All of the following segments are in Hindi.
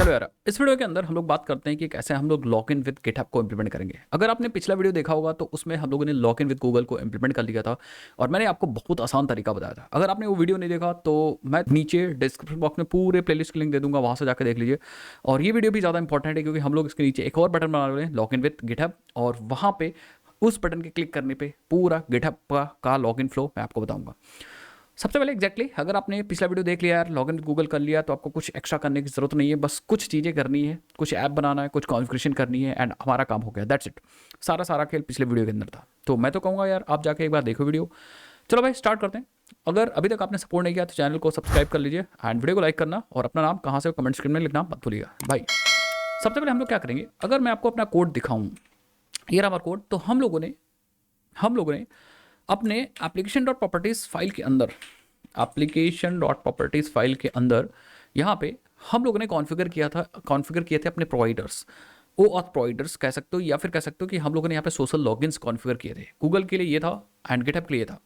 चलो यार, इस वीडियो के अंदर हम लोग बात करते हैं कि कैसे हम लोग लॉग इन विद गिटहब को इंप्लीमेंट करेंगे। अगर आपने पिछला वीडियो देखा होगा तो उसमें हम लोगों ने लॉग इन विद गूगल को इंप्लीमेंट कर लिया था और मैंने आपको बहुत आसान तरीका बताया था। अगर आपने वो वीडियो नहीं देखा तो मैं नीचे डिस्क्रिप्शन बॉक्स में पूरे प्लेलिस्ट की लिंक दे दूंगा, वहाँ से जाकर देख लीजिए। और ये वीडियो भी ज़्यादा इंपॉर्टेंट है क्योंकि हम लोग इसके नीचे एक और बटन बना रहे हैं, लॉग इन विद गिटहब, और वहाँ पे उस बटन के क्लिक करने पे पूरा गिटहब का लॉग इन फ्लो मैं आपको बताऊंगा। सबसे पहले अगर आपने पिछला वीडियो देख लिया यार, लॉगिन गूगल कर लिया, तो आपको कुछ एक्स्ट्रा करने की ज़रूरत नहीं है। बस कुछ चीज़ें करनी है, कुछ ऐप बनाना है, कुछ कॉन्फ़िगरेशन करनी है एंड हमारा काम हो गया। That's it. सारा खेल पिछले वीडियो के अंदर था। तो मैं तो कहूँगा यार, आप जाके एक बार देखो वीडियो। चलो भाई स्टार्ट करते हैं। अगर अभी तक आपने सपोर्ट नहीं किया तो चैनल को सब्सक्राइब कर लीजिए एंड वीडियो को लाइक करना और अपना नाम कहाँ से कमेंट स्क्रीन में लिखना मत भूलिएगा भाई। सबसे पहले हम लोग क्या करेंगे, अगर मैं आपको अपना कोड दिखाऊँ, ये रहा हमारा कोड। तो हम लोगों ने अपने एप्लीकेशन.प्रॉपर्टीज़ फाइल के अंदर यहाँ पे हम लोगों ने कॉन्फ़िगर किए थे अपने प्रोवाइडर्स, ओ ऑथ प्रोवाइडर्स कह सकते हो, या फिर कह सकते हो कि हम लोगों ने यहाँ पे सोशल लॉगिन्स कॉन्फ़िगर किए थे। गूगल के लिए ये था एंड गिटहब के लिए था।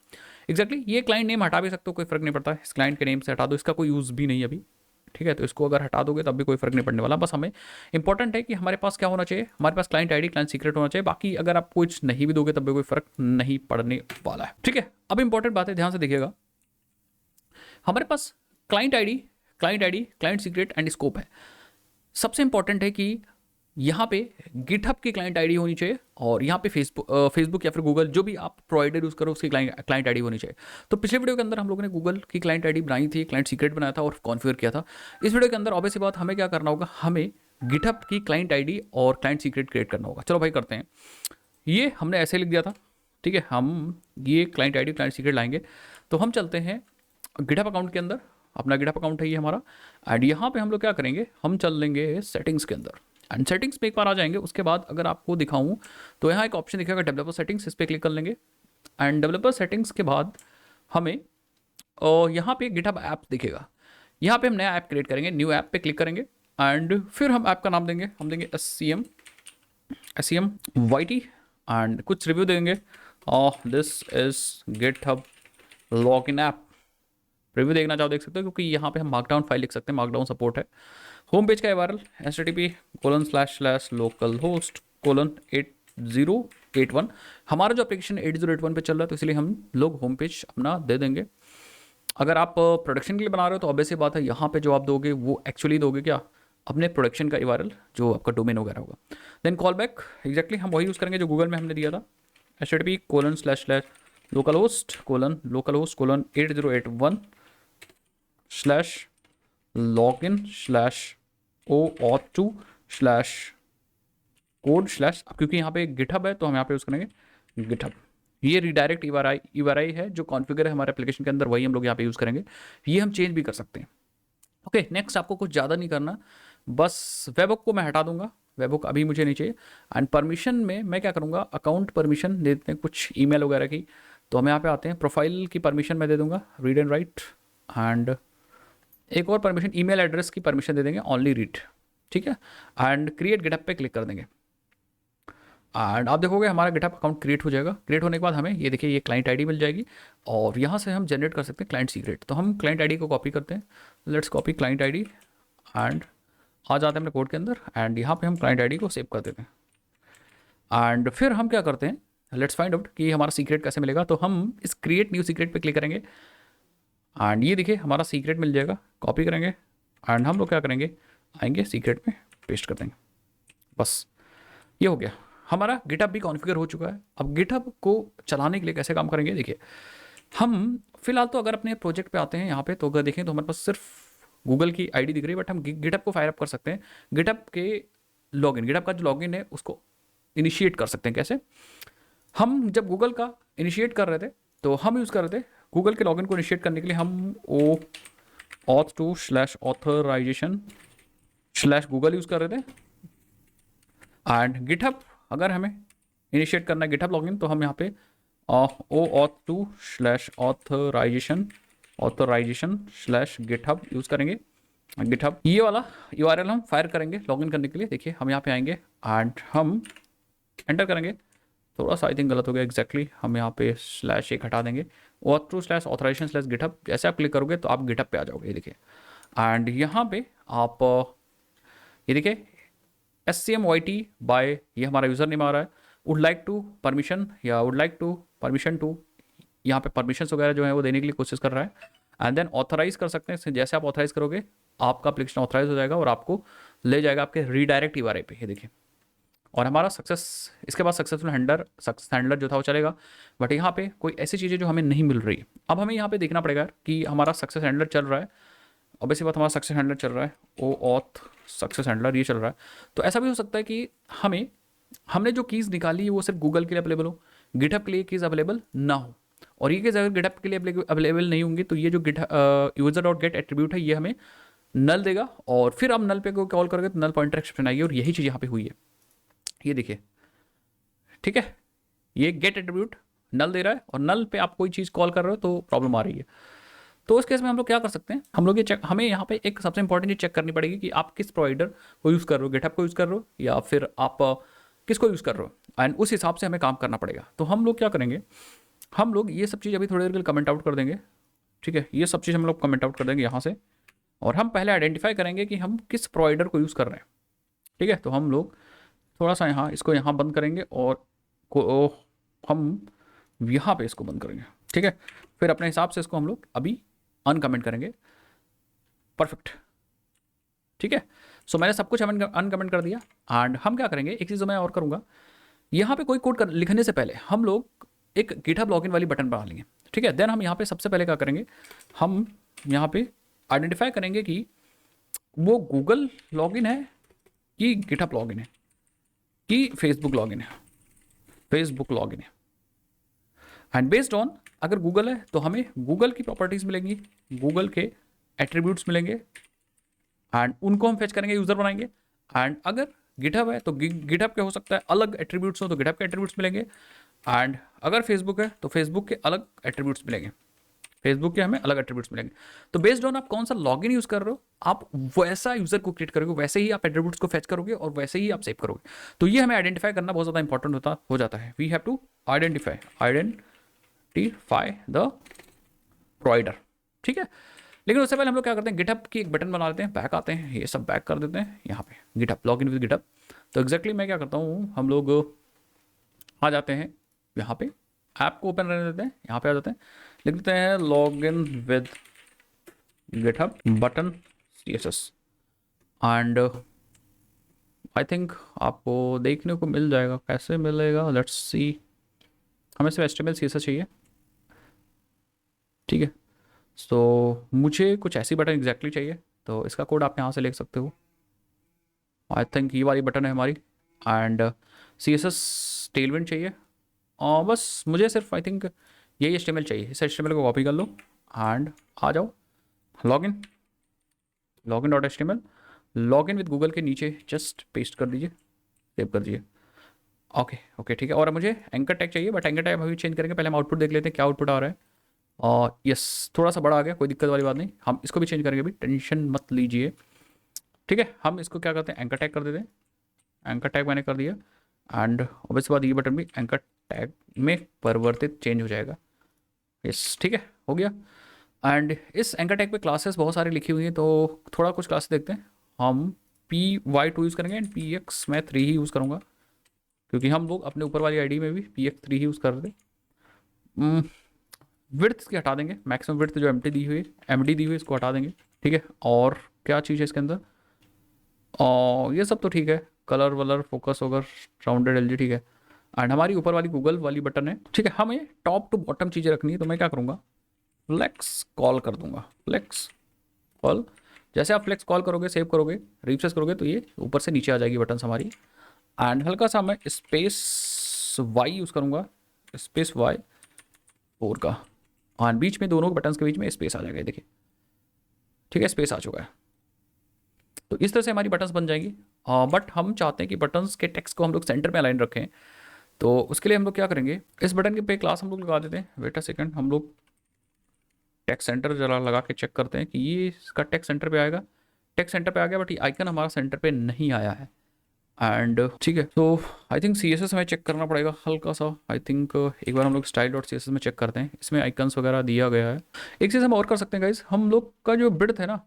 एग्जैक्टली ये क्लाइंट नेम हटा भी सकते हो, कोई फ़र्क नहीं पड़ता। इस क्लाइंट के नेम से हटा दो, इसका कोई यूज़ भी नहीं है अभी, ठीक है। तो इसको अगर हटा दोगे तब भी कोई फर्क नहीं पड़ने वाला। बस हमें इंपॉर्टेंट है कि हमारे पास क्या होना चाहिए, हमारे पास क्लाइंट आईडी, क्लाइंट सीक्रेट होना चाहिए। बाकी अगर आप कुछ नहीं भी दोगे तब भी कोई फर्क नहीं पड़ने वाला है, ठीक है। अब इंपॉर्टेंट बात है, ध्यान से देखिएगा। हमारे पास क्लाइंट सीक्रेट एंड स्कोप है। सबसे इंपॉर्टेंट है कि यहाँ पे गिटहब की क्लाइंट आईडी होनी चाहिए और यहाँ पे फेसबुक या फिर गूगल, जो भी आप प्रोवाइडर यूज़ करो उसकी क्लाइंट आईडी होनी चाहिए। तो पिछले वीडियो के अंदर हम लोगों ने गूगल की क्लाइंट आईडी बनाई थी, क्लाइंट सीक्रेट बनाया था और कॉन्फ़िगर किया था। इस वीडियो के अंदर ऑब्वियस सी बात, हमें क्या करना होगा, हमें गिटहब की क्लाइंट आईडी और क्लाइंट सीक्रेट क्रिएट करना होगा। चलो भाई करते हैं। ये हमने ऐसे लिख दिया था, ठीक है। हम ये क्लाइंट आईडी क्लाइंट सीक्रेट लाएंगे। तो हम चलते हैं गिटहब अकाउंट के अंदर। अपना गिटहब अकाउंट है ये हमारा। एंड यहाँ पे हम लोग क्या करेंगे, हम चल लेंगे सेटिंग्स के अंदर एंड सेटिंग्स में एक बार आ जाएंगे। उसके बाद अगर आपको दिखाऊं तो यहाँ एक ऑप्शन दिखेगा डेवलपर सेटिंग्स, इस पर क्लिक कर लेंगे। एंड डेवलपर सेटिंग्स के बाद हमें यहाँ पे गिटहब ऐप दिखेगा। यहाँ पे हम नया ऐप क्रिएट करेंगे, न्यू ऐप पे क्लिक करेंगे एंड फिर हम ऐप का नाम देंगे, हम देंगे SCM YT एंड कुछ रिव्यू देंगे। This is GitHub login app. Review देखना चाहो देख सकते हो, क्योंकि यहाँ पे हम मार्कडाउन फाइल लिख सकते हैं, मार्कडाउन सपोर्ट है। होम पेज का URL http://localhost:8081। हमारा जो एप्लीकेशन 8081 पे चल रहा है तो इसलिए हम लोग होम पेज अपना दे देंगे। अगर आप प्रोडक्शन के लिए बना रहे हो तो ऑब्वियस सी बात है, यहाँ पे जो आप दोगे वो एक्चुअली दोगे क्या, अपने प्रोडक्शन का URL जो आपका डोमेन वगैरह होगा। देन कॉल बैक, एग्जैक्टली हम वही यूज़ करेंगे जो गूगल में हमने दिया था, http://localhost:8081/o auth2/code/, क्योंकि यहाँ पे गिटहब है तो हम यहाँ पे यूज़ करेंगे गिटहब। ये रिडायरेक्ट URI है जो कॉन्फ़िगर है हमारे एप्लीकेशन के अंदर, वही हम लोग यहाँ पे यूज़ करेंगे। ये हम चेंज भी कर सकते हैं। ओके, नेक्स्ट आपको कुछ ज़्यादा नहीं करना, बस वेबहुक को मैं हटा दूंगा, वेबहुक अभी मुझे नहीं चाहिए। एंड परमिशन में मैं क्या करूँगा, अकाउंट परमिशन दे देते हैं कुछ ईमेल वगैरह की। तो हम यहाँ पे आते हैं, प्रोफाइल की परमिशन मैं दे दूंगा रीड एंड राइट, एंड एक और परमिशन ईमेल एड्रेस की परमिशन दे देंगे ओनली रीड, ठीक है। एंड क्रिएट गिटहब पे क्लिक कर देंगे एंड आप देखोगे हमारा गिटहब अकाउंट क्रिएट हो जाएगा। क्रिएट होने के बाद हमें ये देखिए ये क्लाइंट आईडी मिल जाएगी और यहाँ से हम जनरेट कर सकते हैं क्लाइंट सीक्रेट। तो हम क्लाइंट आईडी को कॉपी करते हैं, let's copy client ID and आ जाते हैं अपने कोड के अंदर एंड यहाँ पे हम क्लाइंट आईडी को सेव कर देते हैं। एंड फिर हम क्या करते हैं, लेट्स फाइंड आउट कि हमारा सीक्रेट कैसे मिलेगा। तो हम इस क्रिएट न्यू सीक्रेट पे क्लिक करेंगे एंड ये देखिए हमारा सीक्रेट मिल जाएगा। कॉपी करेंगे एंड हम लोग क्या करेंगे, आएंगे सीक्रेट में पेस्ट कर देंगे। बस ये हो गया, हमारा गिटहब भी कॉन्फ़िगर हो चुका है। अब गिटहब को चलाने के लिए कैसे काम करेंगे, देखिए हम फिलहाल तो अगर अपने प्रोजेक्ट पे आते हैं यहाँ पे, तो अगर देखें तो हमारे पास सिर्फ गूगल की आईडी दिख रही है, बट हम गिटहब को फायर अप कर सकते हैं। गिटहब का जो लॉगिन है उसको इनिशिएट कर सकते हैं। कैसे, हम जब गूगल का इनिशिएट कर रहे थे तो हम यूज़ कर रहे थे गूगल के लॉगिन को इनिशिएट करने के लिए हम auth2/authorization/google यूज़ कर रहे थे। एंड गिटहब अगर हमें इनिशिएट करना है गिटहब लॉगिन, तो हम यहाँ पे auth2/authorization/github यूज़ करेंगे। गिटहब ये वाला URL हम फायर करेंगे लॉगिन करने के लिए। देखिए हम यहाँ पे आएंगे एंड हम एंटर करेंगे। थोड़ा सा आई थिंक गलत हो गया, एग्जैक्टली हम यहाँ पे /1 हटा देंगे, auth2/authorization/github। जैसे आप क्लिक करोगे तो आप गिटहब पे आ जाओगे, ये देखिए। एंड यहाँ पे आप ये देखिए SCMYT बाय, ये हमारा यूज़र नेम आ रहा है। वुड लाइक टू परमिशन या would like to permission to, यहाँ पे परमिशंस वगैरह जो है वो देने के लिए कोशिश कर रहा है। एंड देन ऑथराइज कर सकते हैं, जैसे आप ऑथराइज करोगे आपका एप्लीकेशन ऑथराइज हो जाएगा और आपको ले जाएगा आपके रीडायरेक्ट URI पे। ये देखिए, और हमारा सक्सेस, इसके बाद सक्सेसफुल हैंडलर जो था वो चलेगा। बट यहाँ पे कोई ऐसी चीज़ें जो हमें नहीं मिल रही है। अब हमें यहाँ पे देखना पड़ेगा कि हमारा सक्सेस हैंडलर चल रहा है, ऑब्वियसली बात हमारा सक्सेस हैंडलर चल रहा है, ओ ऑथ सक्सेस हैंडलर ये चल रहा है। तो ऐसा भी हो सकता है कि हमने जो कीज़ निकाली है वो सिर्फ गूगल के लिए अवेलेबल हो, गिटहब के लिए कीज़ अवेलेबल ना हो। और ये कीज़ अगर गिटहब के लिए अवेलेबल नहीं होंगी तो ये जो यूजर डॉट गेट एट्रीब्यूट है ये हमें नल देगा, और फिर आप नल पे कॉल करोगे तो नल पॉइंटर एक्सेप्शन आएगी। और यही चीज़ यहाँ पे हुई है, ये देखिए, ठीक है, ये गेट एट्रीब्यूट नल दे रहा है और नल पे आप कोई चीज़ कॉल कर रहे हो तो प्रॉब्लम आ रही है। तो उस केस में हम लोग क्या कर सकते हैं, हम लोग ये चेक, हमें यहाँ पे एक सबसे इंपॉर्टेंट चीज चेक करनी पड़ेगी कि आप किस प्रोवाइडर को यूज़ कर रहे हो, गिटहब को यूज़ कर रहे हो या फिर आप किसको यूज़ कर रहे हो, एंड उस हिसाब से हमें काम करना पड़ेगा। तो हम लोग क्या करेंगे, हम लोग ये सब चीज़ अभी थोड़ी देर के लिए कमेंट आउट कर देंगे, ठीक है, ये सब चीज़ हम लोग कमेंट आउट कर देंगे यहाँ से, और हम पहले आइडेंटिफाई करेंगे कि हम किस प्रोवाइडर को यूज़ कर रहे हैं, ठीक है। तो हम लोग थोड़ा सा यहाँ इसको यहाँ बंद करेंगे और हम यहाँ पे इसको बंद करेंगे, ठीक है। फिर अपने हिसाब से इसको हम लोग अभी अनकमेंट करेंगे, परफेक्ट, ठीक है। सो मैंने सब कुछ अनकमेंट कर दिया। एंड हम क्या करेंगे, एक चीज़ मैं और करूँगा, यहाँ पे कोई कोड लिखने से पहले हम लोग एक गिटहब लॉगिन वाली बटन बना लेंगे, ठीक है। देन हम यहाँ पे सबसे पहले क्या करेंगे, हम यहाँ पे आइडेंटिफाई करेंगे कि वो गूगल लॉगिन है कि गिटहब लॉगिन है कि फेसबुक लॉगिन है, फेसबुक लॉगिन है। एंड बेस्ड ऑन, अगर गूगल है तो हमें गूगल की प्रॉपर्टीज़ मिलेंगी, गूगल के एट्रीब्यूट्स मिलेंगे, एंड उनको हम फेच करेंगे, यूज़र बनाएंगे। एंड अगर गिटहब है तो गिटहब के हो सकता है अलग एट्रीब्यूट्स हो तो गिटहब के एट्रीब्यूट्स मिलेंगे। एंड अगर फेसबुक है तो फेसबुक के अलग एट्रीब्यूट्स मिलेंगे, फेसबुक के हमें अलग एट्रीब्यूट्स मिलेंगे। तो बेस्ड ऑन आप कौन सा लॉगिन यूज़ कर रहे हो, आप वैसा यूज़र को क्रिएट करोगे, वैसे ही आप एट्रीब्यूट्स को फेच करोगे और वैसे ही आप सेव करोगे। तो ये हमें आइडेंटिफाई करना बहुत ज़्यादा इंपॉर्टेंट हो जाता है। We have to identify the provider, ठीक है। लेकिन उससे पहले हम लोग क्या करते हैं, गिटहब की एक बटन बना लेते हैं, बैक आते हैं, ये सब बैक कर देते हैं यहाँ पे, गिटहब लॉगिन विद गिटहब। तो एग्जैक्टली मैं क्या करता हूँ, हम लोग आ जाते हैं यहाँ पे, ऐप को ओपन रहने देते हैं, यहाँ पे आ जाते हैं, लिख देते हैं login with GitHub button CSS। And I think आपको देखने को मिल जाएगा, कैसे मिलेगा, लेट्स सी। हमें सिर्फ HTML CSS चाहिए, ठीक है। सो मुझे कुछ ऐसी बटन एग्जैक्टली चाहिए, तो इसका कोड आप यहाँ से लिख सकते हो। आई थिंक ये वाली बटन है हमारी। एंड CSS टेलविंड चाहिए, और बस मुझे सिर्फ आई थिंक यही HTML चाहिए। इस HTML को कॉपी कर लो एंड आ जाओ login.html, लॉगिन विद गूगल के नीचे जस्ट पेस्ट कर दीजिए, सेव कर दीजिए। ओके ठीक है। और मुझे एंकर टैग चाहिए, बट एंकर टैग अभी चेंज करेंगे, पहले हम आउटपुट देख लेते हैं क्या आउटपुट आ रहा है। और यस, थोड़ा सा बड़ा आ गया, कोई दिक्कत वाली बात नहीं, हम इसको भी चेंज करेंगे, अभी टेंशन मत लीजिए, ठीक है। हम इसको क्या करते हैं, एंकर टैग कर देते हैं, एंकर टैग मैंने कर दिया। एंड ऑब्वियस बात, ये बटन भी एंकर टैग में परिवर्तित चेंज हो जाएगा, यस, ठीक है, हो गया। एंड इस एंकर टैग पे क्लासेस बहुत सारी लिखी हुई हैं, तो थोड़ा कुछ क्लासेस देखते हैं। हम PY2 यूज़ करेंगे एंड PX मैं 3 ही यूज़ करूँगा, क्योंकि हम लोग अपने ऊपर वाली आईडी में भी PX3 ही यूज़ कर रहे थे। विड्थ इसकी हटा देंगे, मैक्सिमम विड्थ जो MD दी हुई है इसको हटा देंगे, ठीक है। और क्या चीज़ है इसके अंदर, और ये सब तो ठीक है, कलर वलर फोकस वगैरह राउंडेड LG, ठीक है। एंड हमारी ऊपर वाली गूगल वाली बटन है, ठीक है। हमें टॉप टू बॉटम चीज़ें रखनी है, तो मैं क्या करूँगा, फ्लेक्स कॉल कर दूंगा, फ्लेक्स कॉल। जैसे आप फ्लेक्स कॉल करोगे, सेव करोगे, रिफ्रेश करोगे, तो ये ऊपर से नीचे आ जाएगी बटन हमारी। एंड हल्का सा मैं स्पेस Y यूज़ करूँगा, स्पेस Y4 का, और बीच में दोनों बटन्स के बीच में स्पेस आ जाएगा, देखिए, ठीक है, स्पेस आ चुका है। तो इस तरह से हमारी बटन्स बन जाएंगी। बट हम चाहते हैं कि बटन्स के टेक्स्ट को हम लोग सेंटर में अलाइन रखें, तो उसके लिए हम लोग क्या करेंगे, इस बटन के पे क्लास हम लोग लगा देते हैं। वेट अ सेकंड, हम लोग टेक्स्ट सेंटर जरा लगा के चेक करते हैं कि ये इसका टेक्स्ट सेंटर पे आएगा, टेक्स्ट सेंटर पे आ गया, बट ये आइकन हमारा सेंटर पे नहीं आया है। एंड ठीक है, तो आई थिंक CSS हमें चेक करना पड़ेगा हल्का सा। आई थिंक एक बार हम लोग style.css में चेक करते हैं, इसमें आइकन्स वगैरह दिया गया है। एक चीज़ हम और कर सकते हैं गाइज, हम लोग का जो विड्थ है ना,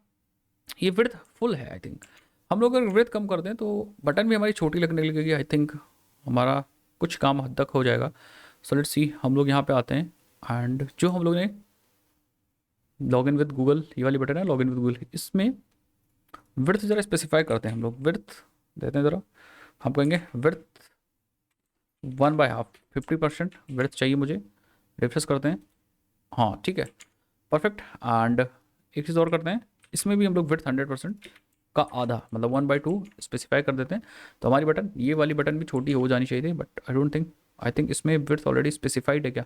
ये विड्थ फुल है आई थिंक, हम लोग अगर विड्थ कम कर दें तो बटन भी हमारी छोटी लगने लगेगी। आई थिंक हमारा कुछ काम हद तक हो जाएगा। सो लेट्स सी, हम लोग यहाँ पे आते हैं एंड जो हम लोग ने लॉग इन विद गूगल, ये वाली बटन है लॉग इन विद गूगल, इसमें विड्थ ज़रा स्पेसिफाई करते हैं हम लोग। विड्थ देते हैं ज़रा, हम कहेंगे विड्थ 1/2, 50% विड्थ चाहिए मुझे। रिफ्रेश करते हैं, हाँ ठीक है, परफेक्ट। एंड एक चीज़ और करते हैं, इसमें भी हम लोग विड्थ 100% का आधा, मतलब 1/2 स्पेसिफाई कर देते हैं। तो हमारी बटन, ये वाली बटन भी छोटी हो जानी चाहिए थी, but I don't think, I think इसमें विड्थ ऑलरेडी स्पेसिफाइड है क्या?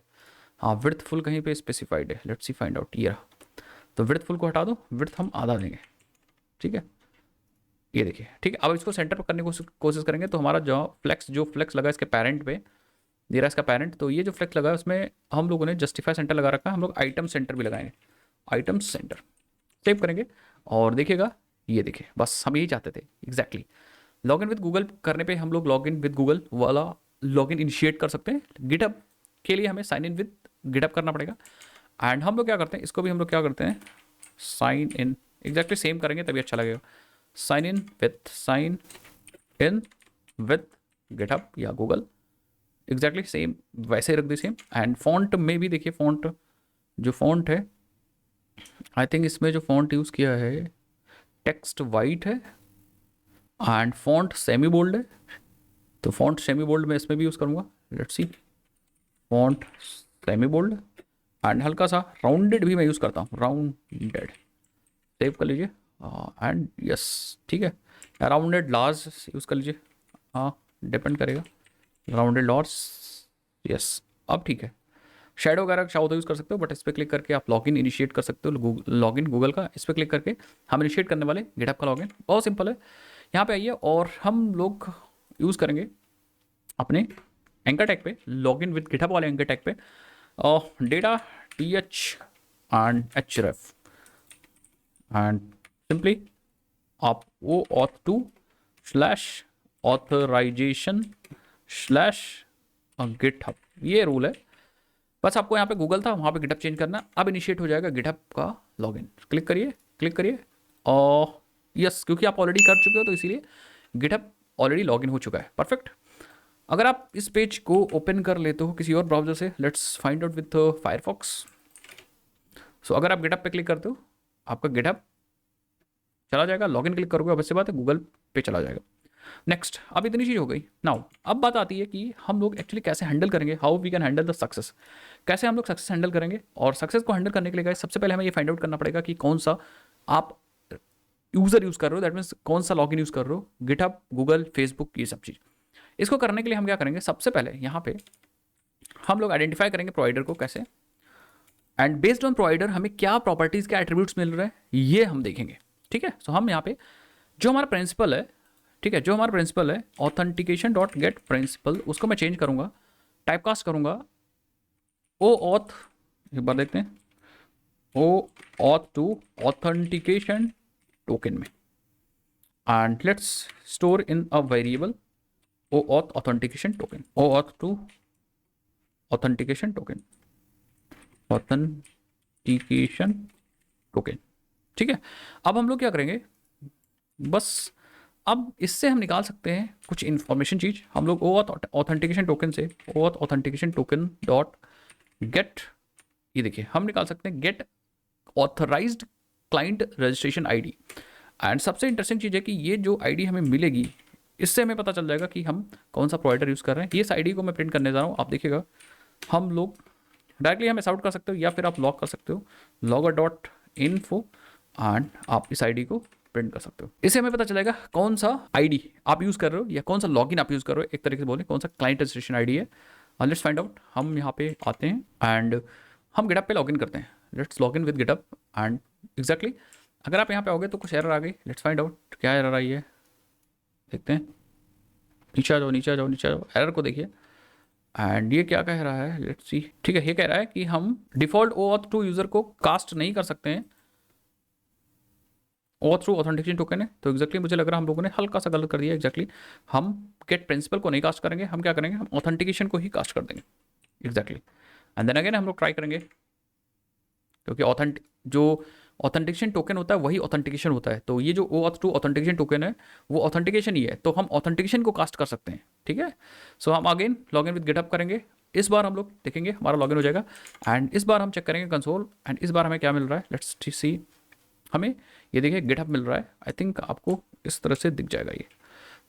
हाँ, विड्थ फुल कहीं पे स्पेसिफाइड है। Let's see find out. ये रहा, तो विड्थ फुल को हटा दो, विड्थ हम आधा देंगे, ठीक है। ये देखिए, ठीक है। अब इसको सेंटर पर करने की कोशिश करेंगे तो हमारा जो फ्लेक्स लगा इसके पेरेंट पे, दे रहा है इसका पेरेंट, तो ये जो फ्लेक्स लगा है उसमें हम लोगों ने जस्टिफाई सेंटर लगा रखा है, हम लोग आइटम सेंटर भी लगाएंगे। आइटम सेंटर सेव करेंगे और देखिएगा, ये देखिए, बस हम यही चाहते थे एग्जैक्टली। लॉगिन विद गूगल करने पे हम लोग लॉगिन विद गूगल वाला लॉगिन इनिशिएट कर सकते हैं। गिटहब के लिए हमें साइन इन विद गिटहब करना पड़ेगा। एंड हम लोग क्या करते हैं, इसको भी हम लोग क्या करते हैं, साइन इन, एग्जैक्टली सेम करेंगे तभी अच्छा लगेगा। साइन इन विथ गिटहब या गूगल, एग्जैक्टली सेम वैसे ही रख दी सेम। एंड फॉन्ट में भी देखिए, फॉन्ट जो फॉन्ट है, आई थिंक इसमें जो फॉन्ट यूज़ किया है टेक्स्ट वाइट है एंड फॉन्ट सेमी बोल्ड है, तो फॉन्ट सेमी बोल्ड मैं इसमें भी यूज़ करूँगा। Let's see, font semi bold and हल्का सा राउंडेड भी मैं यूज़ करता हूँ, राउंडेड, सेव कर लीजिए। एंड यस, ठीक है, राउंडेड लार्ज यूज़ कर लीजिए, हाँ डिपेंड करेगा, राउंडेड लार्ज, यस। अब ठीक है, शेडो वगैरह चाहो तो यूज़ कर सकते हो, बट इस पर क्लिक करके आप लॉगिन इनिशिएट कर सकते हो। लॉगिन गूगल का, इस पर क्लिक करके हम इनिशिएट करने वाले गिटहब का लॉगिन, बहुत सिंपल है। यहाँ पे आइए और हम लोग यूज़ करेंगे अपने एंकर टैग पे, लॉगिन विद गिटहब वाले एंकर टैग पे, data th and href and simply आप वो auth2 slash authorisation slash GitHub, ये रूल है। बस आपको यहाँ पे गूगल था, वहाँ पे गिटहब चेंज करना, अब इनिशिएट हो जाएगा गिटहब का लॉगिन। क्लिक करिए, क्लिक करिए, और यस, क्योंकि आप ऑलरेडी कर चुके हो तो इसीलिए गिटहब ऑलरेडी लॉगिन हो चुका है, परफेक्ट। अगर आप इस पेज को ओपन कर लेते हो किसी और ब्राउजर से, let's find out with Firefox. So अगर आप गिटहब पे क्लिक करते हो, आपका गिटहब चला जाएगा, लॉगिन क्लिक करोगे, अवश्य बात है गूगल पे चला जाएगा। नेक्स्ट, अब इतनी चीज़ हो गई। नाउ अब बात आती है कि हम लोग एक्चुअली कैसे हैंडल करेंगे, how we can handle the success, कैसे हम लोग सक्सेस हैंडल करेंगे। और सक्सेस को हैंडल करने के लिए गाइस सबसे पहले हमें ये फाइंड आउट करना पड़ेगा कि कौन सा आप यूज़र यूज़ कर रहे हो, दैट मीन्स कौन सा लॉगिन यूज़ कर रहे हो, गिटहब, गूगल, फेसबुक, ये सब चीज़। इसको करने के लिए हम क्या करेंगे, सबसे पहले यहाँ पे हम लोग आइडेंटिफाई करेंगे प्रोवाइडर को कैसे, एंड बेस्ड ऑन प्रोवाइडर हमें क्या प्रॉपर्टीज़, क्या एट्रीब्यूट्स मिल रहे हैं, ये हम देखेंगे, ठीक है। सो हम यहाँ पे जो हमारा प्रिंसिपल है, ठीक है, जो हमारा प्रिंसिपल है ऑथेंटिकेशन डॉट गेट प्रिंसिपल, उसको मैं चेंज करूँगा, टाइपकास्ट करूँगा ओ ऑथ, एक बार देखते हैं, ओ ऑथ टू ऑथेंटिकेशन टोकन में, and let's store in a variable OAuth authentication token, O auth two authentication token, authentication token, ठीक है। अब हम लोग क्या करेंगे, बस अब इससे हम निकाल सकते हैं कुछ इन्फॉर्मेशन चीज़। हम लोग ओ ऑथेंटिकेशन टोकन से O authentication token dot get, ये देखिए हम निकाल सकते हैं get authorised client registration ID. And सबसे इंटरेस्टिंग चीज़ है कि ये जो आईडी हमें मिलेगी, इससे हमें पता चल जाएगा कि हम कौन सा प्रोवाइडर यूज़ कर रहे हैं। इस आईडी को मैं प्रिंट करने जा रहा हूँ, आप देखिएगा, हम लोग डायरेक्टली हम आउट कर सकते हो या फिर आप लॉग कर सकते हो, लॉगर डॉट इन्फो, एंड आप इस आईडी को प्रिंट कर सकते हो। इससे हमें पता चलेगा कौन सा आईडी आप यूज़ कर रहे हो या कौन सा लॉगिन आप यूज़ कर रहे हो, एक तरीके से बोले कौन सा क्लाइंट रजिस्ट्रेशन आईडी है। लेट्स फाइंड आउट, हम यहाँ पे आते हैं एंड हम गिटहब पे लॉगिन करते हैं, let's login with GitHub. And exactly अगर आप यहाँ पे आओगे तो कुछ एरर आ गई, लेट्स फाइंड आउट क्या एरर आई है, देखते हैं। नीचे आ जाओ, नीचे आ जाओ, नीचे आ जाओ, एरर को देखिए। एंड ये क्या कह रहा है, लेट्स सी, ठीक है, ये कह रहा है कि हम डिफॉल्ट OAuth 2 यूज़र को कास्ट नहीं कर सकते हैं, OAuth 2 ऑथेंटिकेशन टोकन है। तो एग्जैक्टली मुझे लग रहा है हम लोगों ने हल्का सा गलत कर दिया। एग्जैक्टली हम गेट प्रिंसिपल को नहीं कास्ट करेंगे, हम क्या करेंगे, हम ऑथेंटिकेशन को ही कास्ट कर देंगे, एग्जैक्टली। एंड देन अगेन हम लोग ट्राई करेंगे, क्योंकि जो ऑथेंटिकेशन टोकन होता है वही ऑथेंटिकेशन होता है। तो ये जो OAuth 2 ऑथेंटिकेशन टोकन है वो ऑथेंटिकेशन ही है, तो हम ऑथेंटिकेशन को कास्ट कर सकते हैं, ठीक है। सो हम again log in with GitHub करेंगे। इस बार हम लोग देखेंगे हमारा लॉगिन हो जाएगा एंड इस बार हम चेक करेंगे कंसोल एंड इस बार हमें क्या मिल रहा है, लेट्स सी। हमें ये देखिए गिटहब मिल रहा है, आई थिंक आपको इस तरह से दिख जाएगा ये।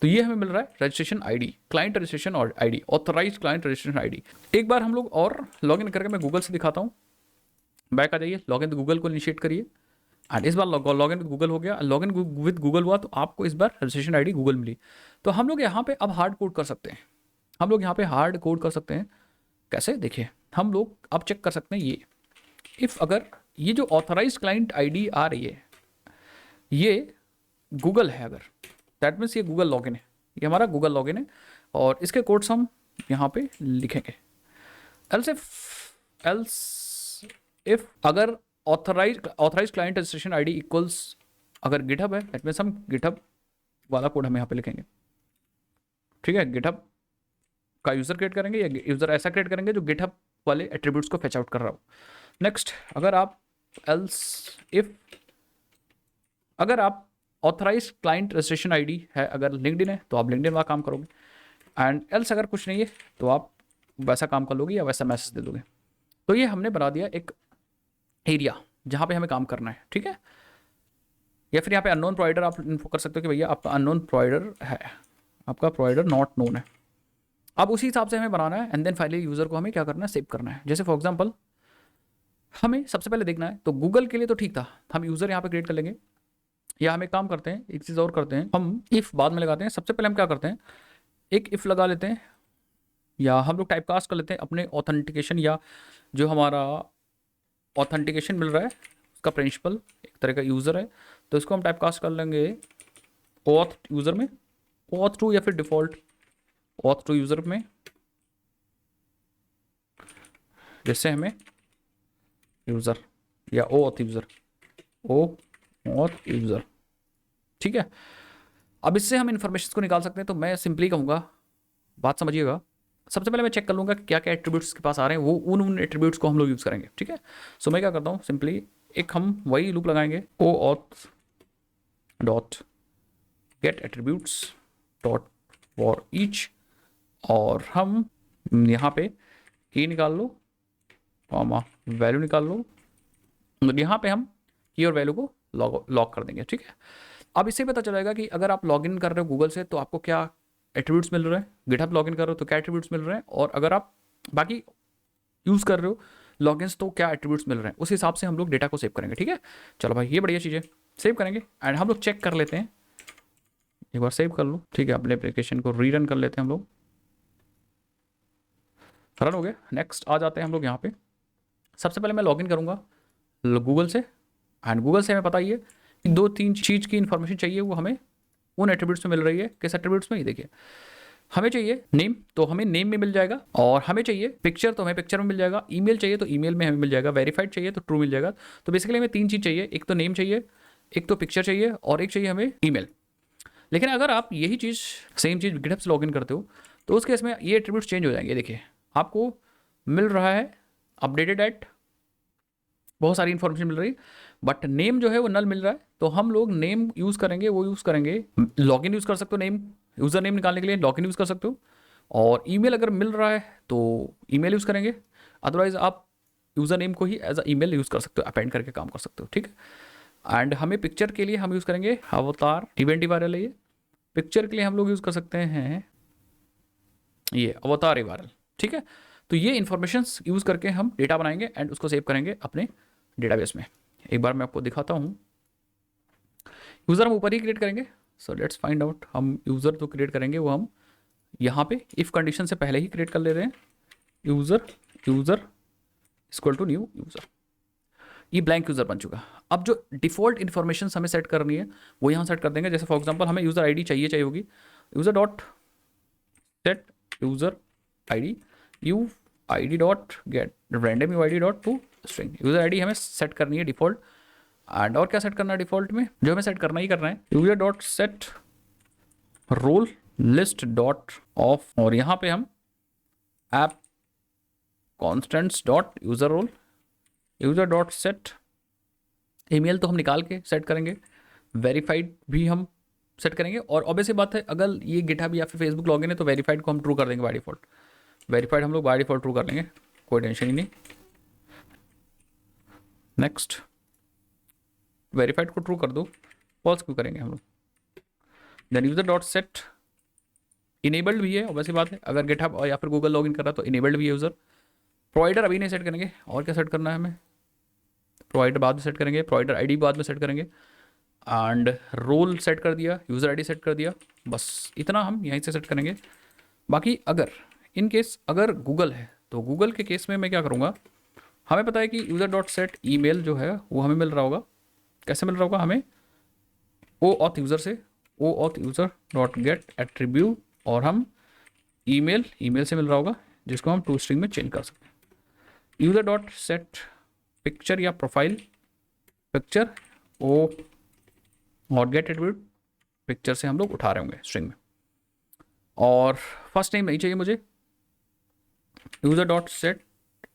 तो ये हमें मिल रहा है रजिस्ट्रेशन आईडी, क्लाइंट रजिस्ट्रेशन और ID, authorised client registration ID. एक बार हम लोग और लॉगिन करके मैं गूगल से दिखाता हूँ। बैक आ जाइए, लॉगिन विद गूगल को इनिशिएट करिए एंड इस बार लॉगिन विद गूगल हो गया। लॉगिन विद गूगल हुआ तो आपको इस बार रजिस्ट्रेशन आईडी गूगल मिली। तो हम लोग यहाँ पे अब हार्ड कोड कर सकते हैं, हम लोग यहाँ पे हार्ड कोड कर सकते हैं। कैसे, देखिए हम लोग अब चेक कर सकते हैं ये इफ़ अगर ये जो ऑथराइज्ड क्लाइंट आईडी आ रही है ये गूगल है, अगर दैट मीन्स ये गूगल लॉगिन है, ये हमारा गूगल लॉगिन है और इसके कोड्स हम यहाँ पे लिखेंगे। एल्स इफ अगर authorise client registration ID equals अगर गिटहब है, दैट मीन्स हम गिटहब वाला कोड हम यहाँ पे लिखेंगे, ठीक है। गिटहब का यूज़र क्रिएट करेंगे या यूज़र ऐसा क्रिएट करेंगे जो गिटहब वाले एट्रीब्यूट्स को फेच आउट कर रहा हो। नेक्स्ट, अगर आप अगर आप ऑथराइज क्लाइंट रजिस्ट्रेशन आईडी है अगर लिंक्डइन है तो आप लिंक्डइन वाला काम करोगे एंड एल्स अगर कुछ नहीं है तो आप वैसा काम कर लोगे या वैसा मैसेज दे दोगे। तो ये हमने बना दिया एक एरिया जहाँ पे हमें काम करना है, ठीक है। या फिर यहाँ पे अननोन प्रोवाइडर आप इन्फो कर सकते हो कि भैया आपका अननोन प्रोवाइडर है, आपका प्रोवाइडर नॉट नोन है। अब उसी हिसाब से हमें बनाना है एंड देन फाइनली यूज़र को हमें क्या करना है, सेव करना है। जैसे फॉर एग्जाम्पल हमें सबसे पहले देखना है, तो गूगल के लिए तो ठीक था, हम यूज़र यहाँ पे क्रिएट कर लेंगे। या हम एक काम करते हैं, एक चीज़ और करते हैं, हम इफ़ बाद में लगाते हैं। सबसे पहले हम क्या करते हैं, एक इफ़ लगा लेते हैं या हम लोग टाइप कास्ट कर लेते हैं अपने ऑथेंटिकेशन या जो हमारा ऑथेंटिकेशन मिल रहा है उसका प्रिंसिपल एक तरह का यूज़र है, तो इसको हम टाइप कास्ट कर लेंगे ऑथ यूज़र में, ऑथ टू या फिर डिफ़ॉल्ट ऑथ टू यूज़र में, जैसे हमें यूज़र या O auth user, O auth user, ठीक है। अब इससे हम इन्फॉर्मेशन को निकाल सकते हैं। तो मैं सिंपली कहूँगा, बात समझिएगा, सबसे पहले मैं चेक कर लूँगा कि क्या क्या एट्रीब्यूट्स के पास आ रहे हैं, वो उन एट्रीब्यूट्स को हम लोग यूज़ करेंगे, ठीक है। सो मैं क्या करता हूँ, सिंपली एक हम वही लूप लगाएंगे, O auth dot get attributes dot for each, और हम यहाँ पे की निकाल लो, वैल्यू निकाल लो, और यहाँ पे हम की और वैल्यू को लॉक कर देंगे, ठीक है। अब इससे पता चलेगा कि अगर आप लॉगिन कर रहे हो गूगल से तो आपको क्या एट्रीब्यूट्स मिल रहे हैं, गिटहब लॉगिन कर रहे हो तो क्या एट्रीब्यूट्स मिल रहे हैं, और अगर आप बाकी यूज़ कर रहे हो लॉगिन्स तो क्या एट्रीब्यूट्स मिल रहे हैं। उस हिसाब से हम लोग डेटा को सेव करेंगे, ठीक है। चलो भाई, ये बढ़िया चीज़ है, सेव करेंगे एंड हम लोग चेक कर लेते हैं। एक बार सेव कर लो, ठीक है। अपने एप्लीकेशन को रीरन कर लेते हैं हम लोग, रन हो गया। नेक्स्ट आ जाते हैं हम लोग यहाँ पे। सबसे पहले मैं लॉगिन करूँगा गूगल से एंड गूगल से हमें पता ही है कि 2-3 चीज़ की इन्फॉर्मेशन चाहिए, वो हमें उन एट्रीब्यूट्स में मिल रही है। किस एट्रीब्यूट्स में, ये देखिए, हमें चाहिए नेम तो हमें नेम में मिल जाएगा, और हमें चाहिए पिक्चर तो हमें पिक्चर में मिल जाएगा, ईमेल चाहिए तो ईमेल में हमें मिल जाएगा, वेरीफाइड चाहिए तो ट्रू मिल जाएगा। तो बेसिकली हमें 3 चीज़ चाहिए, एक तो नेम चाहिए, एक तो पिक्चर चाहिए, और एक चाहिए हमें ईमेल। लेकिन अगर आप यही चीज़ सेम चीज़ गिटहब से लॉगिन करते हो तो उस केस में ये एट्रीब्यूट्स चेंज हो जाएंगे। देखिए आपको मिल रहा है अपडेटेड एट, बहुत सारी इन्फॉर्मेशन मिल रही, बट नेम जो है वो नल मिल रहा है। तो हम लोग नेम यूज़ करेंगे, वो यूज़ करेंगे, लॉगिन यूज़ कर सकते हो, नेम यूज़र नेम निकालने के लिए लॉगिन यूज़ कर सकते हो, और ईमेल अगर मिल रहा है तो ईमेल यूज़ करेंगे, अदरवाइज आप यूज़र नेम को ही एज अ ईमेल यूज़ कर सकते हो, अपेंड करके काम कर सकते हो, ठीक है। एंड हमें पिक्चर के लिए हम यूज़ करेंगे अवतार इवेंट वायरल है, ये पिक्चर के लिए हम लोग यूज़ कर सकते हैं ये अवतार वायरल, ठीक है। तो ये इन्फॉर्मेशन यूज़ करके हम डेटा बनाएंगे एंड उसको सेव करेंगे अपने डेटाबेस में। एक बार मैं आपको दिखाता हूँ, यूज़र हम ऊपर ही क्रिएट करेंगे। सो लेट्स फाइंड आउट, हम यूज़र तो क्रिएट करेंगे वो हम यहाँ पे इफ़ कंडीशन से पहले ही क्रिएट कर ले रहे हैं, user equal to new user, ये ब्लैंक यूज़र बन चुका। अब जो डिफ़ॉल्ट इन्फॉर्मेशन हमें सेट करनी है वो यहाँ सेट कर देंगे। जैसे फॉर एग्जांपल हमें यूज़र आईडी चाहिए होगी, user dot set user ID you ID dot gate random you ID dot to string. User ID हमें सेट करनी है डिफ़ॉल्ट, एंड और क्या सेट करना है डिफ़ॉल्ट में, जो हमें सेट करना ही करना है, user dot set role list dot of, और यहाँ पे हम app constants dot user role, user dot set email तो हम निकाल के सेट करेंगे, वेरीफाइड भी हम सेट करेंगे, और ऑब्वियसली बात है अगर ये गिटहब या फिर फेसबुक लॉगिन है तो वेरीफाइड को हम ट्रू कर देंगे बाय डिफॉल्ट। वेरीफाइड हम लोग बाय डिफॉल्ट ट्रू कर लेंगे, कोई टेंशन ही नहीं। नेक्स्ट, वेरीफाइड को ट्रू कर दो, फॉल्स क्यों करेंगे हम लोग। Then user dot set enabled भी है, वैसी बात है अगर गिटहब और या फिर गूगल लॉगिन कर रहा है तो इनेबल्ड भी है यूजर। प्रोवाइडर अभी नहीं सेट करेंगे, और क्या सेट करना है हमें, प्रोवाइडर बाद में सेट करेंगे, प्रोवाइडर आईडी बाद में सेट करेंगे, एंड रोल सेट कर दिया, यूज़र आईडी सेट कर दिया, बस इतना हम यहीं से सेट करेंगे। बाकी अगर इन केस अगर गूगल है तो गूगल के केस में मैं क्या करूँगा, हमें पता है कि यूज़र डॉट सेट ईमेल जो है वो हमें मिल रहा होगा, कैसे मिल रहा होगा हमें, ओ ऑथ यूज़र से, O auth user dot get attribute, और हम ईमेल से मिल रहा होगा, जिसको हम टू स्ट्रिंग में चेंज कर सकते हैं। यूज़र डॉट सेट पिक्चर या प्रोफाइल पिक्चर, ओ और गेट एट्रीब्यूट पिक्चर से हम लोग उठा रहे होंगे स्ट्रिंग में, और फर्स्ट नेम नहीं चाहिए मुझे। यूज़र डॉट सेट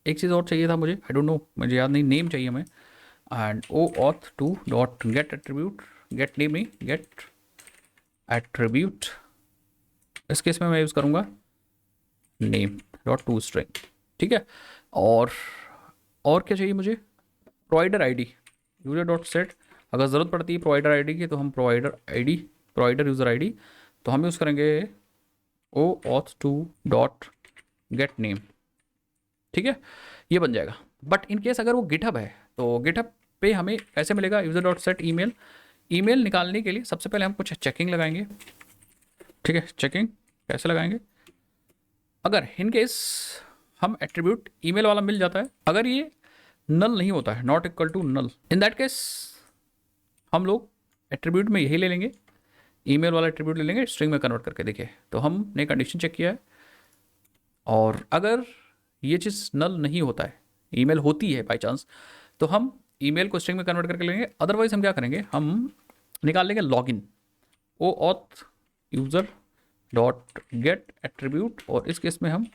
एक चीज़ और चाहिए था मुझे, आई डोंट नो, मुझे याद नहीं, नेम चाहिए हमें, and O auth two dot get attribute, get name नहीं गेट एट्रीब्यूट, इस केस में मैं यूज़ करूँगा नेम डॉट टू स्ट्रिंग, ठीक है। और क्या चाहिए मुझे, provider ID, user dot set अगर ज़रूरत पड़ती है प्रोवाइडर आईडी की तो हम प्रोवाइडर यूज़र आईडी तो हम यूज़ करेंगे O auth two dot get name, ठीक है, ये बन जाएगा। बट इन केस अगर वो गिटहब है तो गिटहब पे हमें कैसे मिलेगा, यूज़र डॉट सेट ईमेल निकालने के लिए सबसे पहले हम कुछ चेकिंग लगाएंगे, ठीक है। चेकिंग कैसे लगाएंगे, अगर इन केस हम एट्रीब्यूट ईमेल वाला मिल जाता है, अगर ये नल नहीं होता है, not equal to null, in that case हम लोग एट्रीब्यूट में यही ले लेंगे, ईमेल वाला एट्रीब्यूट ले लेंगे, स्ट्रिंग में कन्वर्ट करके। देखिए तो हमने कंडीशन चेक किया है, और अगर ये चीज़ नल नहीं होता है, ईमेल होती है बाई चांस, तो हम ईमेल को स्ट्रिंग में कन्वर्ट करके लेंगे। अदरवाइज हम क्या करेंगे, हम निकाल लेंगे login, O auth user dot get attribute, और इस केस में हम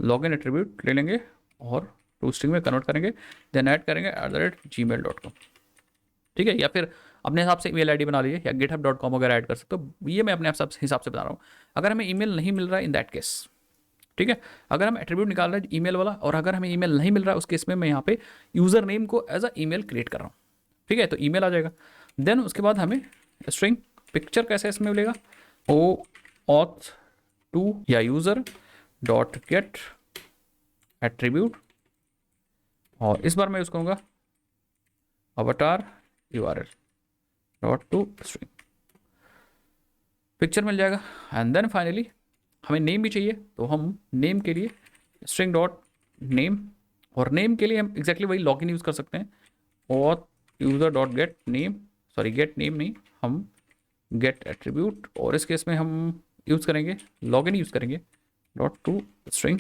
लॉगिन एट्रीब्यूट ले लेंगे और टू स्ट्रिंग में कन्वर्ट करेंगे, देन ऐड करेंगे @gmail.com, ठीक है। या फिर अपने हिसाब से ईमेल आईडी बना लीजिए, या github.com वगैरह ऐड कर सकते हो, ये मैं अपने हिसाब से बता रहा हूँ। अगर हमें ईमेल नहीं मिल रहा है इन दैट केस, ठीक है, अगर हम एट्रीब्यूट निकाल रहे हैं ईमेल वाला और अगर हमें ईमेल नहीं मिल रहा है उस केस में मैं यहाँ पे यूज़र नेम को एज अ ईमेल क्रिएट कर रहा हूँ, ठीक है, तो ईमेल आ जाएगा। देन उसके बाद हमें स्ट्रिंग पिक्चर कैसे इसमें मिलेगा, ओ ऑथ टू या यूज़र डॉट गेट एट्रीब्यूट, और इस बार मैं यूज़ करूँगा avatar URL dot to string, picture मिल जाएगा। एंड देन फाइनली हमें नेम भी चाहिए, तो हम नेम के लिए स्ट्रिंग डॉट नेम, और नेम के लिए हम एग्जैक्टली वही लॉगिन यूज़ कर सकते हैं, और user dot get name, sorry gate name नहीं, हम गेट एट्रीब्यूट, और इस केस में हम यूज़ करेंगे लॉगिन यूज़ करेंगे dot to string.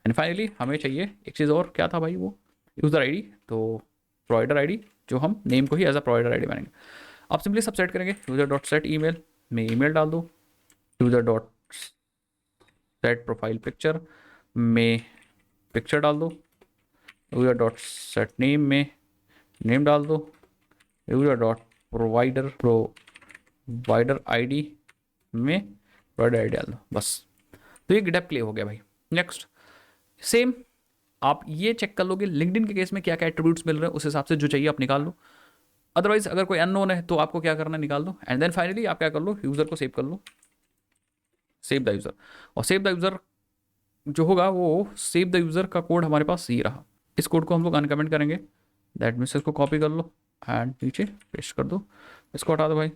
And finally हमें चाहिए एक चीज़ और, क्या था भाई वो, यूज़र आईडी, तो प्रोवाइडर आईडी, जो हम नेम को ही एज अ प्रोवाइडर आईडी मानेंगे। आप सिंपली सब सेट करेंगे, यूज़र डॉट सेट ईमेल में ईमेल डाल दो, user dot set profile picture में पिक्चर डाल दो, यूज़र डॉट सेट नेम में नेम डाल दो, यूज़र डॉट प्रोवाइडर आईडी में प्रोवाइडर आईडी डाल दो, बस। तो ये गिटहब क्लियर हो गया भाई। नेक्स्ट सेम आप ये चेक कर लोगे लिंक्डइन के केस में क्या क्या एट्रीब्यूट्स मिल रहे हैं, उस हिसाब से जो चाहिए आप निकाल लो। अदरवाइज अगर कोई अननोन है तो आपको क्या करना है, निकाल दो। एंड देन फाइनली आप क्या कर लो, यूज़र को सेव कर लो, सेव द यूज़र, और सेव द यूज़र जो होगा वो सेव द यूज़र का कोड हमारे पास ये रहा, इस कोड को हम लोग अनकमेंट करेंगे, दैट मीन्स इसको कॉपी कर लो एंड नीचे पेस्ट कर दो, इसको हटा दो भाई,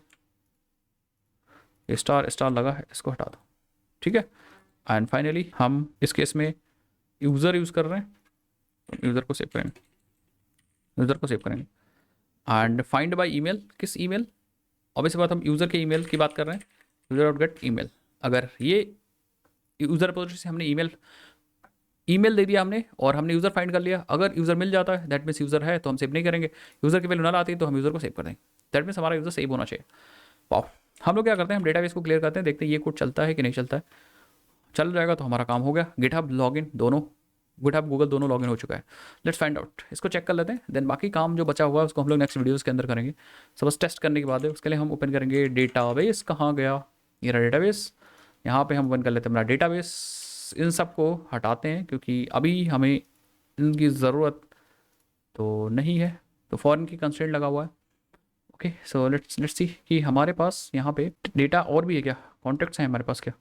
ये स्टार लगा है, इसको हटा दो, ठीक है। एंड फाइनली हम इस केस में यूज़र यूज़ कर रहे हैं, तो यूज़र को सेव करेंगे, एंड फाइंड बाय ईमेल, किस ईमेल, ऑब्वियस बात हम यूज़र के ईमेल की बात कर रहे हैं, यूज़र डॉट गेट ईमेल। अगर ये यूज़र रिपोजिटरी से हमने ईमेल दे दिया हमने, और हमने यूज़र फाइंड कर लिया, अगर यूज़र मिल जाता है दैट मीन्स यूज़र है, तो हम सेव नहीं करेंगे, यूज़र की वैल्यू ना आती है तो हम यूज़र को सेव कर देंगे, दैट मीन्स हमारा यूज़र सेव होना चाहिए। वाह, हम लोग क्या करते हैं, हम डेटाबेस को क्लियर करते हैं, देखते हैं ये कोड चलता है कि नहीं चलता है, चल जाएगा तो हमारा काम हो गया। गिटहब लॉगिन दोनों GitHub गूगल दोनों लॉगिन हो चुका है। लेट्स फाइंड आउट, इसको चेक कर लेते हैं, देन बाकी काम जो बचा हुआ है उसको हम लोग नेक्स्ट वीडियोज़ के अंदर करेंगे। सब बस टेस्ट करने के बाद है, उसके लिए हम ओपन करेंगे डेटाबेस। कहाँ गया ये रहा डेटाबेस, यहाँ पे हम ओपन कर लेते हैं अपना डेटाबेस। इन सब को हटाते हैं क्योंकि अभी हमें इनकी ज़रूरत तो नहीं है, तो फॉरेन की कंस्ट्रेंट लगा हुआ है। ओके सो लेट्स सी कि हमारे पास यहाँ पे डेटा और भी है क्या, कॉन्टैक्ट्स हैं हमारे पास क्या,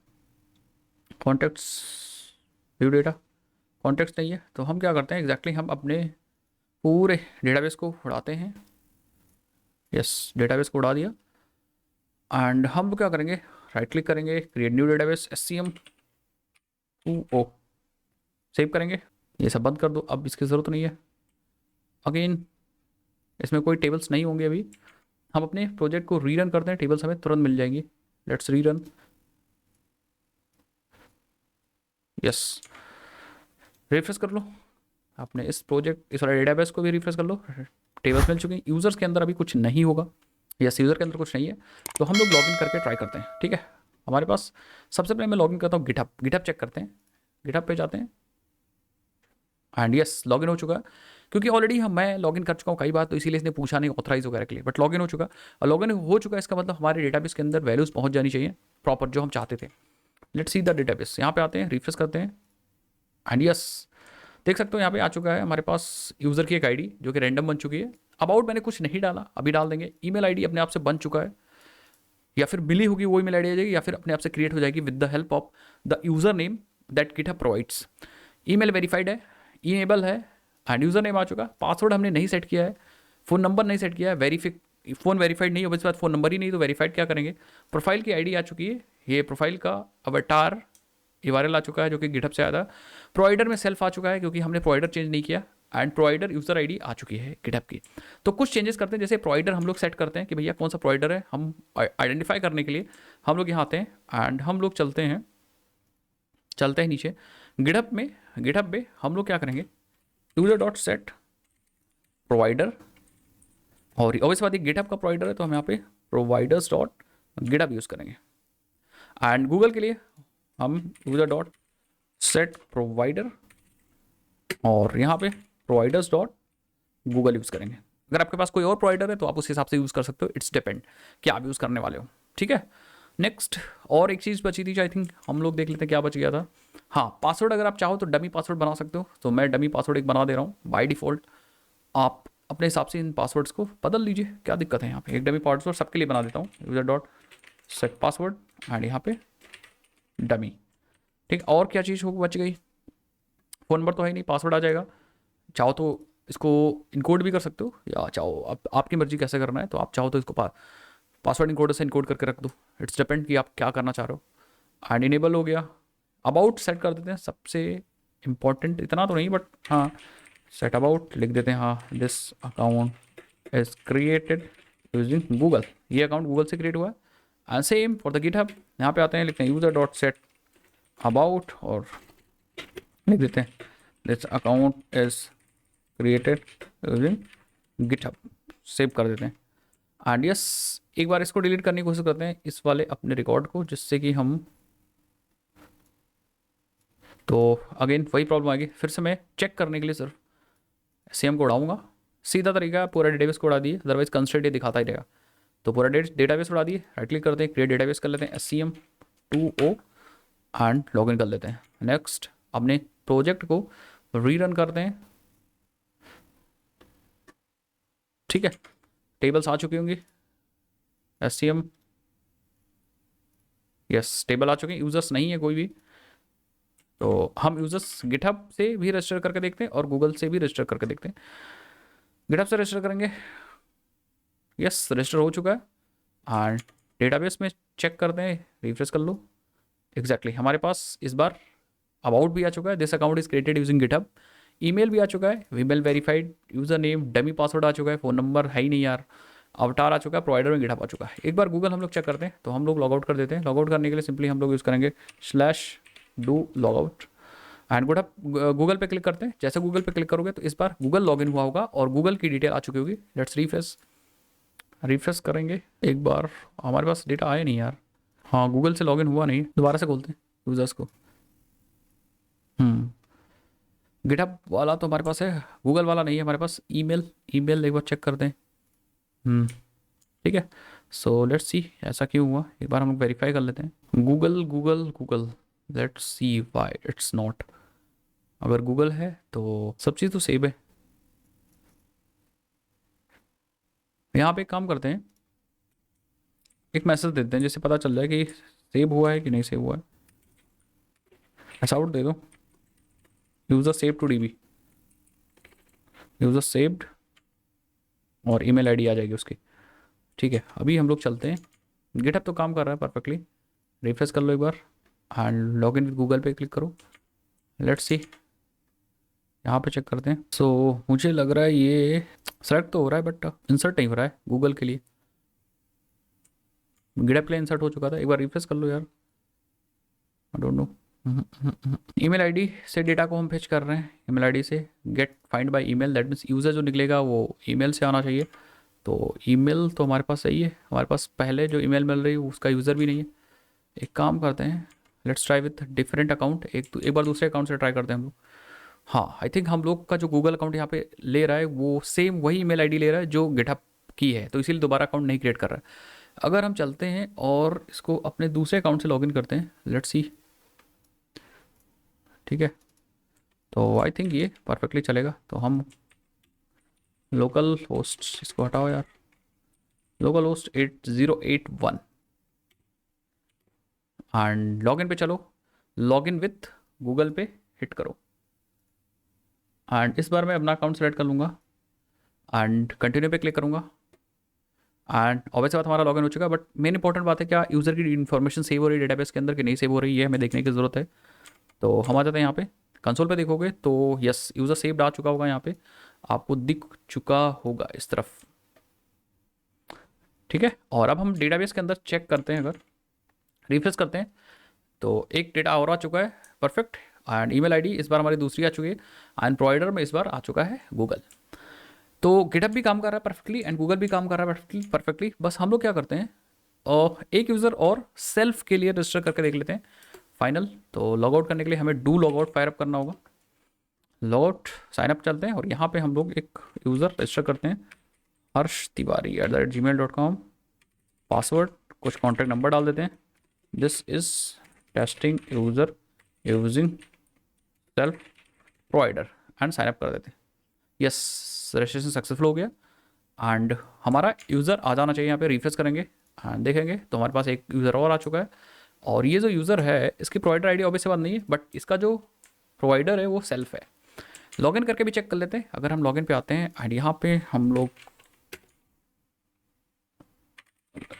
कॉन्टैक्ट्स व्यू डेटा, कॉन्टैक्ट्स नहीं है। तो हम क्या करते हैं एग्जैक्टली हम अपने पूरे डेटाबेस को उड़ाते हैं। यस डेटाबेस को उड़ा दिया एंड हम क्या करेंगे, राइट क्लिक करेंगे, create new database, SCM2O save करेंगे। ये सब बंद कर दो, अब इसकी ज़रूरत नहीं है। अगेन इसमें कोई टेबल्स नहीं होंगे अभी। हम अपने प्रोजेक्ट को रीरन करते हैं, टेबल्स हमें तुरंत मिल जाएंगी। Let's rerun. यस रिफ्रेश कर लो आपने इस प्रोजेक्ट, इस वाले डेटाबेस को भी रिफ्रेश कर लो, टेबल्स मिल चुके हैं। यूज़र्स के अंदर अभी कुछ नहीं होगा, यस यूज़र के अंदर कुछ नहीं है, तो हम लोग लॉगिन करके ट्राई करते हैं। ठीक है, हमारे पास सबसे पहले मैं लॉगिन करता हूँ गिटहब चेक करते हैं। गिटहब पे जाते हैं एंड यस लॉगिन हो चुका है, क्योंकि ऑलरेडी मैं लॉगिन कर चुका हूँ कई बार, तो इसीलिए इसने पूछा नहीं ऑथराइज वगैरह के लिए, बट लॉगिन हो चुका। और लॉगिन हो चुका है इसका मतलब हमारे डेटाबेस के अंदर वैल्यूज़ पहुँच जानी चाहिए प्रॉपर जो हम चाहते थे। लेट्स सी द डेटाबेस, यहाँ पे आते हैं, रिफ्रेश करते हैं एंड यस देख सकते हो यहाँ पे आ चुका है हमारे पास यूज़र की एक आईडी जो कि रैंडम बन चुकी है। अबाउट मैंने कुछ नहीं डाला, अभी डाल देंगे। ईमेल आईडी अपने आप से बन चुका है, या फिर मिली होगी वो ईमेल आईडी आ जाएगी, या फिर अपने आप से क्रिएट हो जाएगी with the help of the user name that GitHub provides. Email verified है, इनेबल है एंड यूज़र नेम आ चुका। पासवर्ड हमने नहीं सेट किया है, फ़ोन नंबर नहीं सेट किया है, फ़ोन वेरीफाइड नहीं हो, बस बात फ़ोन नंबर ही नहीं तो वेरीफाइड क्या करेंगे। प्रोफाइल की आईडी आ चुकी है, ये प्रोफाइल का अवतार URL आ चुका है जो कि गिटहब से आया था। प्रोवाइडर में सेल्फ आ चुका है क्योंकि हमने प्रोवाइडर चेंज नहीं किया एंड प्रोवाइडर यूज़र आईडी आ चुकी है गिटहब की। तो कुछ चेंजेस करते हैं, जैसे प्रोवाइडर हम लोग सेट करते हैं कि भैया कौन सा प्रोवाइडर है, हम आइडेंटिफाई करने के लिए हम लोग यहाँ आते हैं एंड हम लोग चलते हैं नीचे गिटहब में हम लोग क्या करेंगे, यूजर डॉट सेट प्रोवाइडर, और ऑब्वियस बात है गिटहब का प्रोवाइडर है तो हम यहाँ पे प्रोवाइडर्स डॉट गिटहब यूज़ करेंगे। एंड गूगल के लिए हम यूजर डॉट सेट प्रोवाइडर और यहाँ पे प्रोवाइडर्स डॉट गूगल यूज़ करेंगे। अगर आपके पास कोई और प्रोवाइडर है तो आप उस हिसाब से यूज़ कर सकते हो, इट्स डिपेंड कि आप यूज़ करने वाले हो। ठीक है, नेक्स्ट और एक चीज़ बची थी जो आई थिंक हम लोग देख लेते हैं क्या बच गया था। हाँ पासवर्ड, अगर आप चाहो तो डमी पासवर्ड बना सकते हो, तो मैं डमी पासवर्ड एक बना दे रहा हूँ बाय डिफ़ॉल्ट। आप अपने हिसाब से इन पासवर्ड्स को बदल लीजिए, क्या दिक्कत है। यहाँ पे एक डमी पासवर्ड सबके लिए बना देता हूँ, user dot set password and यहाँ पे डमी। ठीक, और क्या चीज़ हो बच गई, फ़ोन नंबर तो है नहीं, पासवर्ड आ जाएगा। चाहो तो इसको इनकोड भी कर सकते हो, या चाहो आपकी मर्जी कैसे करना है, तो आप चाहो तो इसको पासवर्ड इनकोडर से इनकोड करके रख दो, इट्स डिपेंड कि आप क्या करना चाह रहे हो। एंड इनेबल हो गया, अबाउट सेट कर देते हैं, सबसे इम्पॉर्टेंट इतना तो नहीं बट हाँ सेट अबाउट लिख देते हैं। हाँ this account is created using Google, ये अकाउंट गूगल से क्रिएट हुआ है। And same for the GitHub, यहाँ पे आते हैं, लिखते हैं यूजर डॉट सेट अबाउट और लिख देते हैं this account is created using GitHub, save कर देते हैं। एंड यस एक बार इसको डिलीट करने की कोशिश करते हैं इस वाले अपने रिकॉर्ड को, जिससे कि हम, तो अगेन वही प्रॉब्लम आएगी। फिर से मैं चेक करने के लिए सिर्फ SCM को उड़ाऊंगा, सीधा तरीका पूरा डेटाबेस को उड़ा दिए, अदरवाइज कंस्ट्रेंट ये दिखाता ही रहेगा। तो पूरा डेटाबेस उड़ा दिए, राइट क्लिक करते हैं, क्रिएट डेटाबेस कर लेते हैं SCM2O एंड लॉगिन कर लेते हैं। नेक्स्ट अपने प्रोजेक्ट को रीरन करते हैं। ठीक है, टेबल्स आ चुकी होंगी, SCM यस टेबल आ चुके हैं, यूजर्स नहीं है कोई भी, तो हम यूजर्स गिटहब से भी रजिस्टर करके देखते हैं और गूगल से भी रजिस्टर करके देखते हैं। गिटहब से रजिस्टर करेंगे, यस रजिस्टर हो चुका है एंड डेटाबेस में चेक करते हैं, रिफ्रेश कर लो। एग्जैक्टली हमारे पास इस बार अबाउट भी आ चुका है, this account is created using GitHub. Email भी आ चुका है, email verified, user name dummy password आ चुका है, फ़ोन नंबर है ही नहीं यार, अवतार आ चुका है, प्रोवाइडर में गिटहब आ चुका है। एक बार गूगल हम लोग चेक करते हैं, तो हम लोग लॉग आउट कर देते हैं। लॉग आउट करने के लिए सिंपली हम लोग यूज़ करेंगे /do लॉगआउट एंड गूगल पे क्लिक करते हैं। जैसे गूगल पे क्लिक करोगे तो इस बार गूगल लॉगिन हुआ होगा और गूगल की डिटेल आ चुकी होगी। लेट्स रिफ्रेश करेंगे एक बार, हमारे पास डेटा आया नहीं यार, हाँ गूगल से लॉगिन हुआ नहीं, दोबारा से खोलते हैं यूज़र्स को। गिटहब वाला तो हमारे पास है, गूगल वाला नहीं है हमारे पास। ईमेल, ईमेल एक बार चेक कर दें। ठीक है, सो लेट्स सी ऐसा क्यों हुआ, एक बार हम लोग वेरीफाई कर लेते हैं। Google Google Google, let's see why it's not. अगर गूगल है तो सब चीज़ तो सेव है। यहाँ पे एक काम करते हैं, एक मैसेज देते हैं जिससे पता चल जाए कि सेव हुआ है कि नहीं सेव हुआ है। ऐसा आउट दे दो, user save to DB, user saved, और ईमेल आईडी आ जाएगी उसकी। ठीक है, अभी हम लोग चलते हैं। गिटहब तो काम कर रहा है परफेक्टली, रिफ्रेश कर लो एक बार and log in with Google पे क्लिक करो। लेट्स सी, यहाँ पे चेक करते हैं। सो मुझे लग रहा है ये सेलेक्ट तो हो रहा है बट इंसर्ट नहीं हो रहा है गूगल के लिए। गिटहब के लिए इंसर्ट हो चुका था, एक बार रिफ्रेश कर लो यार। I don't know. Email ID से डेटा को हम फेच कर रहे हैं, ईमेल आईडी से get find by email, that means user जो निकलेगा वो ईमेल से आना चाहिए। तो ईमेल तो हमारे पास सही है, हमारे पास पहले जो ईमेल मिल रही है उसका यूज़र भी नहीं है। एक काम करते हैं, let's try with different account, एक बार दूसरे अकाउंट से ट्राई करते हैं हम लोग। हाँ, आई थिंक हम लोग का जो गूगल अकाउंट यहाँ पे ले रहा है वो सेम वही ईमेल आईडी ले रहा है जो गिटहब की है, तो इसीलिए दोबारा अकाउंट नहीं क्रिएट कर रहा है। अगर हम चलते हैं और इसको अपने दूसरे अकाउंट से लॉगिन करते हैं, लेट्स सी। ठीक है, तो आई थिंक ये परफेक्टली चलेगा। तो हम लोकल होस्ट, इसको हटाओ यार, लोकल होस्ट 8081 एंड लॉगिन पे चलो, लॉगिन विथ गूगल पे हिट करो एंड इस बार मैं अपना अकाउंट सेलेक्ट कर लूँगा एंड कंटिन्यू पे क्लिक करूँगा एंड ऑब्वियस बात हमारा लॉगिन हो चुका है। बट मेन इंपॉर्टेंट बात है क्या यूज़र की इन्फॉर्मेशन सेव हो रही है डेटाबेस के अंदर कि नहीं सेव हो रही है, हमें देखने की ज़रूरत है। तो हम आ जाते हैं यहाँ पे कंसोल पे, देखोगे तो यस यूज़र सेव्ड आ चुका होगा, यहाँ पे आपको दिख चुका होगा इस तरफ। ठीक है, और अब हम डेटाबेस के अंदर चेक करते हैं, अगर रिफ्रेश करते हैं तो एक डेटा और आ चुका है परफेक्ट एंड ईमेल आईडी इस बार हमारी दूसरी आ चुकी है एंड प्रोवाइडर में इस बार आ चुका है गूगल। तो गिटहब भी काम कर रहा है परफेक्टली एंड गूगल भी काम कर रहा है परफेक्टली। बस हम लोग क्या करते हैं और एक यूज़र और सेल्फ के लिए रजिस्टर करके देख लेते हैं फाइनल। तो लॉग आउट करने के लिए हमें do log out fire up करना होगा। लॉग आउट साइन अप चलते हैं और यहाँ पे हम लोग एक यूज़र रजिस्टर करते हैं, harshtiwari@gmail.com, पासवर्ड कुछ कॉन्टैक्ट नंबर डाल देते हैं, this is testing user using self provider and sign up कर देते हैं। यस, रजिस्ट्रेशन सक्सेसफुल हो गया एंड हमारा यूज़र आ जाना चाहिए। यहाँ पे रिफ्रेश करेंगे एंड देखेंगे तो हमारे पास एक यूज़र और आ चुका है और ये जो यूज़र है इसकी प्रोवाइडर आईडी ऑब्वियस बात नहीं है बट इसका जो प्रोवाइडर है वो सेल्फ है। लॉगिन करके भी चेक कर लेते हैं। अगर हम लॉगिन पे आते हैं एंड यहाँ पे हम लोग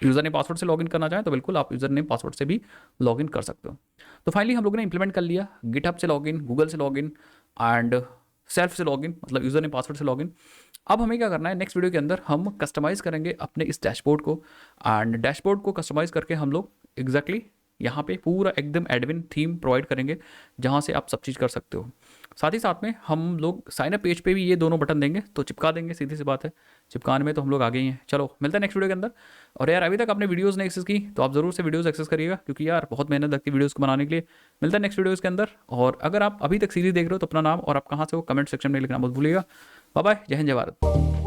यूज़र ने पासवर्ड से लॉगिन करना चाहें तो बिल्कुल आप यूज़र ने पासवर्ड से भी लॉगिन कर सकते हो। तो फाइनली हम लोगों ने इंप्लीमेंट कर लिया गिटहब से लॉगिन, गूगल से लॉगिन एंड सेल्फ से लॉगिन, मतलब यूज़र ने पासवर्ड से लॉगिन। अब हमें क्या करना है, नेक्स्ट वीडियो के अंदर हम कस्टमाइज़ करेंगे अपने इस डैशबोर्ड को एंड डैशबोर्ड को कस्टमाइज़ करके हम लोग एग्जैक्टली यहाँ पे पूरा एकदम एडमिन थीम प्रोवाइड करेंगे जहाँ से आप सब चीज़ कर सकते हो। साथ ही साथ में हम लोग साइन अप पेज पे भी ये दोनों बटन देंगे तो चिपका देंगे, सीधी सी बात है, चिपकाने में तो हम लोग आगे ही हैं। चलो मिलते हैं नेक्स्ट वीडियो के अंदर। और यार अभी तक आपने वीडियोस नहीं एक्सेस की तो आप ज़रूर से वीडियोस एक्सेस करिएगा क्योंकि यार बहुत मेहनत लगती है वीडियोस को बनाने के लिए। मिलता है नेक्स्ट वीडियोस के अंदर। और अगर आप अभी तक सीरीज देख रहे हो तो अपना नाम और आप कहाँ से हो कमेंट सेक्शन में लिखना मत भूलिएगा। बाय बाय, जय हिंद जय भारत।